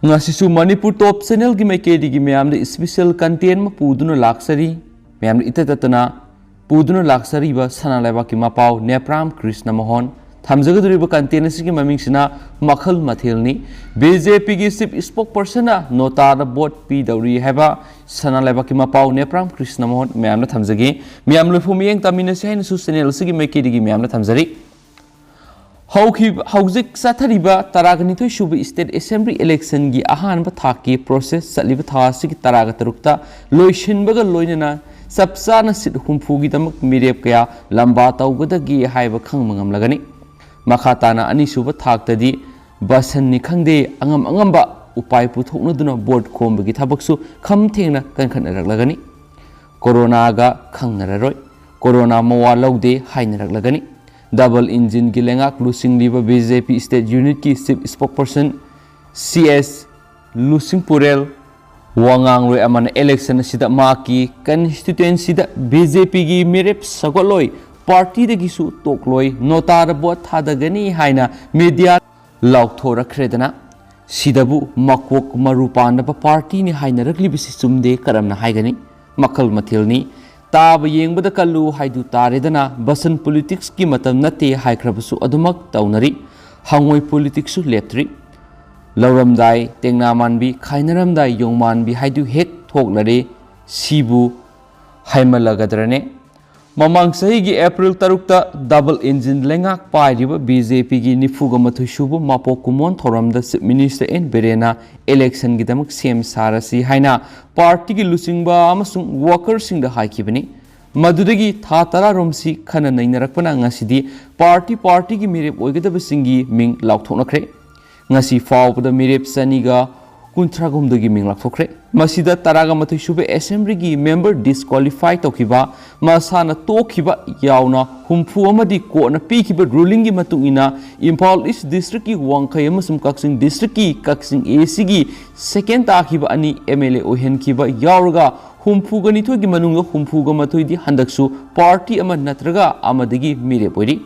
ngasisu Manipur top channel gi maikedi gi myam de special content ma puduna laksari myam itatatana puduna laksari ba sana leba ki mapau nepram krishna mohon thamjagaduri ba content asigi maming sina makhal mathel ni BJP gi chief spokesperson na NOTA da vote pi dauri heba sana leba ki mapau nepram krishna mohon myam na thamjagi myam lofum yeng tamina sain su channel asigi maikedi gi myam na thamjari Hauzik Sathariba Taraganito Shubi State Assembly election gi ahan ba thaki process saliba thasi ki taraga tarukta loishin baga loinana sabsana sit humpu gi damak mirep kaya lamba tawgada gi haiba khangmangam lagani makhatana ani suba thaktadi basan ni khangde angam ba upai puthokna duna board khomba gi thabaksu kham thengna kankan raklagani corona ga khangnararoi corona mawa lawde hainarak lagani double engine ki lengak lusing liba BJP state unit ki chief spokesperson CS Lusing Purel wangang roi aman election sida ma ki constituency da BJP gi merep sagoloi party de gisu tokloi NOTA da bot thadagani haina media laukthora khredana sidabu makwok marupan da party ni haina rakli bisi chumde karamna haigani makal mathilni Tab yeng bada kalu haidu taredana basan politics ki matam nate haikrabasu adumak taunari hangoi politics su leptri lauramdai tengna manbi khainaramdai yongmanbi haidu hek thoklare sibu haimalagadrane mamang sahi gi April tarukta double engine lengak pairiba BJP gi nifuga mathu shubu mapo kumon thoramda minister en berena election gi damak sem sarasi haina party gi lusingba amasung workers sing da haikibani madudagi tha tara romsi khana nainarakpana ngasidi party gi mirep oigedaba singi ming laukthonakre ngasi faawda mirep saniga kuntragumdagi ming laukthokre masida taraga mathu shube assembly gi member disqualify tokiba masana tokiba yauna humfu amadi ko na pikiba ruling gi matungina Imphal East district ki wangkai amasum kaksing district ki kaksing AC gi second takiba ani MLA ohen kiba yaurga humfu gani thogi manunga humfu ga mathoi di handaksu party ama natraga amadagi mire poiri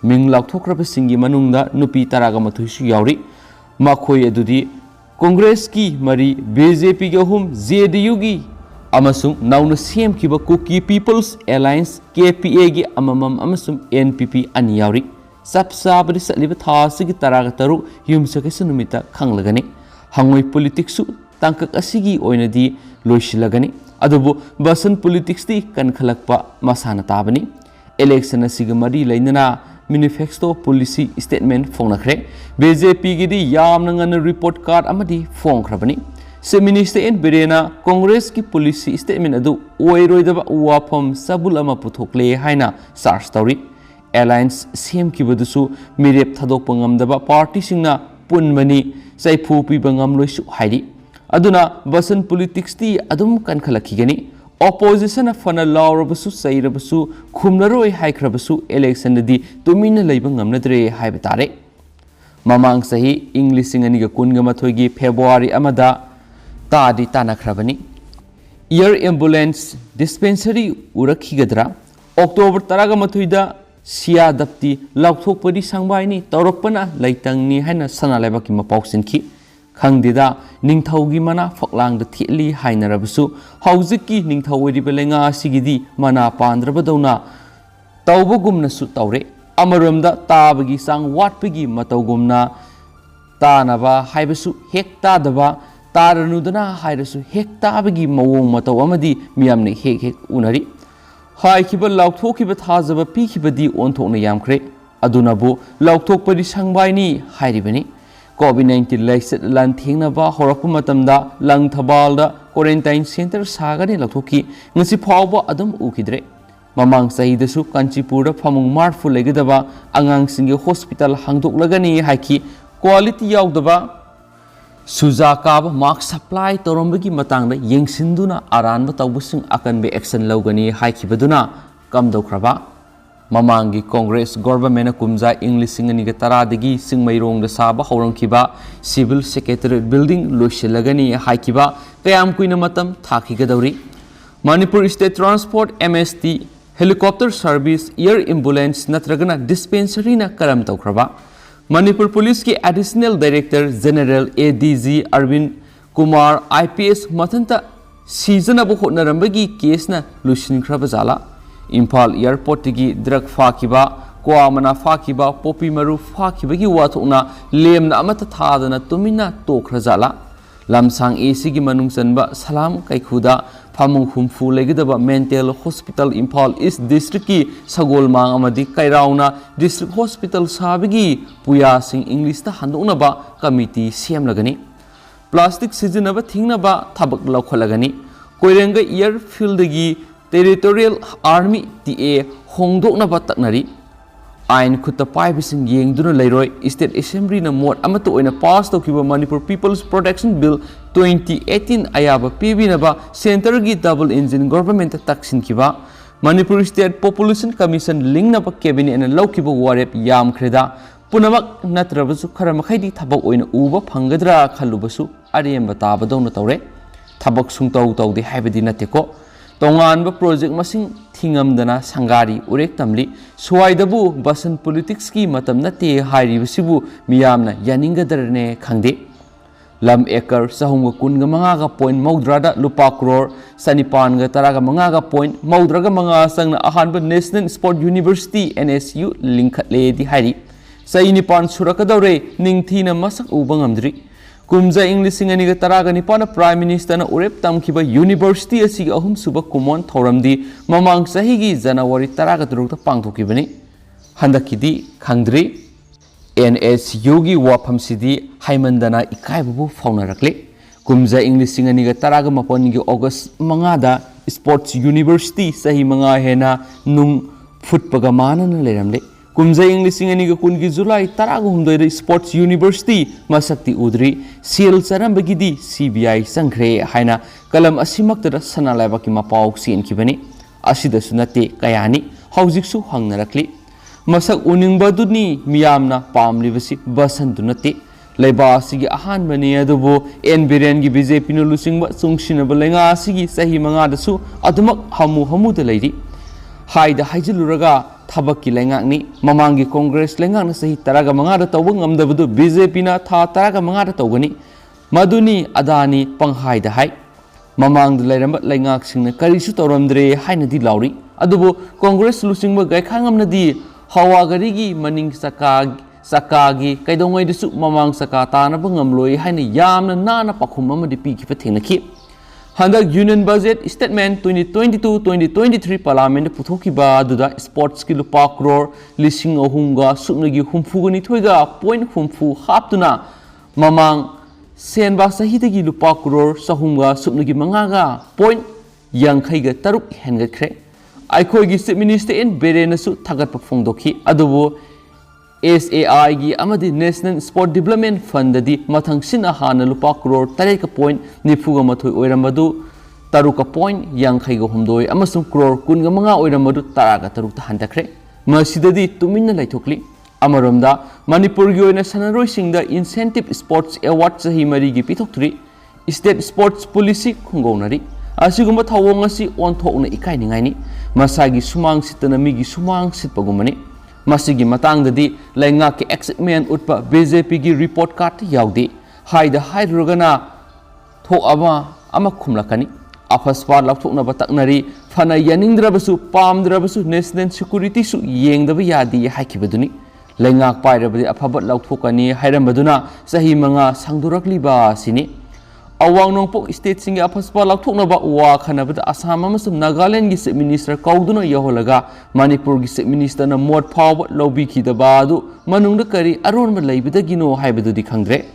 ming laukthokraba singi manungda nupi taraga mathu su yauri makhoi adudi Congress ki mari BJP ki ahum JDU ki amasung nauna CM ki ba Cookie People's Alliance KPA ki amamam amasung NPP ani yauri sabsabri saliba thasi ki taraga taru yumsa ke sunumita khanglagani hangoi politics su tangkak asigi oinadi loisilagani adubu basan politics ti kan khalakpa masana tabani election asiga mari lainana manifesto policy statement phonakre BJP gidi yamna ngana report card amadi phonkrabani se minister en berena congress ki policy statement adu oiroidaba wafam sabul ama puthokle haina sar story alliance sem ki badusu mirep thadok pangamdaba party singna punmani saifu pi bangam loisu haidi aduna basan politics ti adum kan khalakigani opposition fana lawrabasu sairabasu khumnaroi haikrabasu election di tumina leiba ngamnadre haiba tare mamang sahi english singani ga kunga mathoi gi February amada tadi tanakhrabani air ambulance dispensary urakhigadra October taraga mathoi da sia dapti laukthokpadi sangbaini tawrakpana laitangni haina sana leba ki mapausinki khangdida ningthaugi mana faklang da theli hainarabasu hauziki ningthawri belenga sigidi mana pandrabadona tawbagumna su tawre amaramda tabagi sang watpagi matawgumna tanaba haibasu hekta daba taranudana hairasu hekta bagi mawong mataw amadi miyamne hek unari haikiba laukthokkiba thajaba pikibadi onthokna yamkhre adunabu lauktokpadi sangbaini hairibani COVID-19 laisat lan thengnaba horakpa matamda langthabalda quarantine center sagani lathokki ngasi phawba adum ukidre mamang sahidasu Kanchipurda phamung marfu legadaba angang singe hospital hangdoklagani haiki quality yaudaba sujaka mark supply torombagi matangda yengsinduna aranba tawbusing akanbe action lawgani haikibaduna kamdokraba Mamangi Congress government kumza English singani taradagi singmairong da saba hauramkiba civil secretariat building loisilagani haikiba kayam kuina matam thakigadawri Manipur State Transport MST helicopter service air ambulance natragana dispensary na karam tawkraba Manipur Police की Additional Director General ADG Arvind Kumar IPS Mathanta season abu hotnarambagi case na lushin krabazala Impal Airport की drug fakiba kwa mana fakiba popi maru fakiba की wathokna lem na amata thadana tumina tokrazala lamsang AC की manung sanba salam kaikhuda Phamung humfu legidaba mental hospital Impal East District की sagol mang amadi kairauna district hospital sabigi puya sing English ta handoknaba committee siam lagani plastic sizinaba thingnaba thabak laukhalagani koirenga airfield gi territorial army TA hongdoknaba taknari Ain khutta paibising yengduna leiroi State Assembly na mot amato oina pass tokiba Manipur People's Protection Bill 2018 ayaba pibinaba center gi double engine government taksin kiba Manipur State Population Commission lingnaba cabinet na laukiba warep yam khreda punamak natrabasu kharamakhaidi thabak oina uba phangadra khalubasu ariyam bataba dona tawre thabak sungtaw tawdi haibadi nateko Tonganba project masing thingamdana sangari urek tamli suwaidabu basan politics ki matam nate hairi basibu miyamna yaningadarne khangde lam ekar sahunga kunga mangaga point maudrada lupa crore sanipan ga taraga mangaga point maudraga manga sangna ahanba National Sport University NSU linkhatle di hairi sainipan surakadore ningthina masak ubangamdri Kumza English Singaniga Taraga Nipana Prime Minister na urep tamkiba University asig ahum suba kumon thoramdi mamang sahigi January Taraga turukta pangthokibani handakidi khangdri NSU gi wafam sidi haimandana ikaibu faunarakle Kumza English Singaniga Taraga mapon gi August mangada Sports University sahi manga hena nung futpaga manana leramle Kumza English Singaniga kungi July Taraga humdoida Sports University masakti udri seal sarambagidi CBI sangkhre haina kalam asimaktada sanalaiba ki mapau sin kibani asida sunate kayani haujiksu hangnarakli masak uningbaduni miyamna pamlibasi basandunate laiba asigi ahan bani adubo enbiren gi BJP no lusingba sungsinaba lenga asigi sahi manga dasu adumak hamu da leiri haida haijiluraga Thabak ki lengakni mamangi Congress lengakna sahi taraga mangada tawba ngamdabadu BJP na tha taraga mangada tawgani maduni adani panghai da hai mamang lairamba lengak singna karisu tawramdre haina di lauri adubu Congress lusingba gaikhangamna di Phaobagi gi maning sakagi kaidongai disu mamang saka tana bangamloi haina yamna nana pakhum amadi pi ki pathenaki Handak Union Budget Statement 2022-2023 Parliament Puthokiba Duda Sports ki lupa crore lising ahunga suknagi humfugani thoiga point humfu haptuna mamang senba sahidagi lupa crore sahunga suknagi mangaga point yankhaiga taruk hengakhre aikhoigi Chief Minister in Berenasu thagat phongdokhi adubu SAI gi amadi National Sport Development Fund di mathang sina hana lupa crore tareka point nifuga mathoi oiramadu taruka point yankhaiga humdoi amasung crore kunga manga oiramadu taraga tarukta handakre masidadi tuminna laithokli amaromda Manipur gi oina sanaroi singda incentive sports award sahi mari gi pithokthri state sports policy khungonari asigumba thawong asi onthokna ikai ningaini masagi sumang sitana migi sumang sitpagumani Masigi matang dadi lainga ke excitement utpa BJP gi report card yaudi haida haidrugana tho ama khumlakani afaswar lathokna bataknari fana yaningdrabasu pamdrabasu national security su yengdaba yadi haikibaduni lainga pairabadi afabat lathokani hairambaduna sahi manga sangdurakliba sini Awang nongpok state singa apaspa lathokna ba wa khanabada Assam amasum Nagaland gi Chief Minister kauduna yaholaga Manipur gi Chief Minister na mot phaw Laobikhidaba du manungda kari aronba leibidagino haibadudi khangdre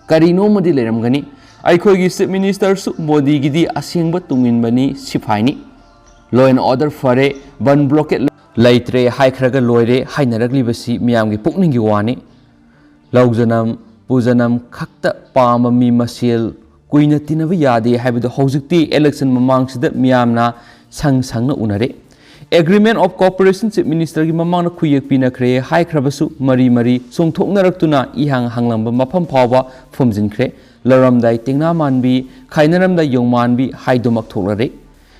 kari no modi leramgani aikhoi gi Chief Minister su Modi gi di asengba tunginbani sifaini law and order fare ban blockade laitre haikhraga loire hainaraglibasi miyam gi pukning gi wani lawjanam pujanam khakta pamami masel Kuina tinaba yade haibadu hojikti election mamangsida miyamna sangna unare Agreement of Cooperation Chief Minister gi mamangna khuyek pinakre haikhrabasu mari songthoknaraktuna ihang hanglamba mafam phawba phomjinkhre laramdai tingna manbi khainaramda yongmanbi haidomak thoklare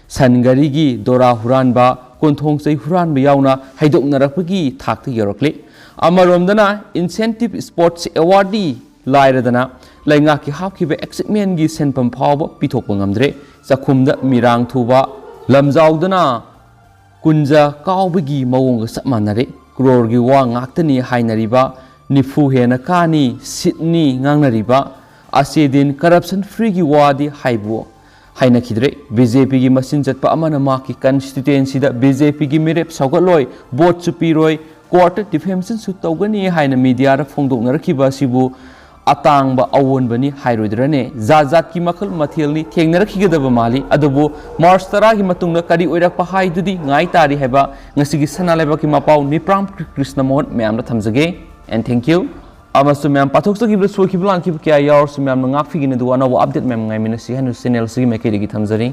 sangari gi dora huranba konthong sei huranba yauna haidoknarakpagi thakta yorakle अमरोमदना incentive sports awardee लाइरदना लैंगा की हापखिबे एक्सिपमेंट की सेनपम फाव पिथोक ngamdre चाखुमदा मिरांग थुबा लमजाउदना कुंजा काउबगी मवंग सपमानरे क्रोर की वा ngakतनी हाइनरिबा निफु हेना कानी सिडनी ngangnariba असेदिन करप्शन फ्री की वादी हाइबो हाइनखिद्रे बीजेपी की मसिन चटपा अमना मा की कंस्टिट्युएंसी दा बीजेपी की मिरेप सौगलोय वोट सुपीरोय कोर्ट डिफेंशन सु तौगनी हाइना मीडिया रा फोंदोकनरखिबा सिबु अतांग अवोन बनी हाइरोइद्रने जात की मखल मथेलनी थेंगनरखिगदब माली अदबो मार्च 10 की मतुंग करी ओइरकपा हाइदुदी ngai tari haiba ngasigi sana leba ki mapau nipram Krishna Mohan ma'am थमजगे एंड थैंक यू अमसु मैम पाथोक्सगिब सोखिब लांखिब क्या यार सु मैम ngafiगिने दु अनव अपडेट मैम ngai मिनसि हनु चैनल सि मेकेरिगी थमजरी।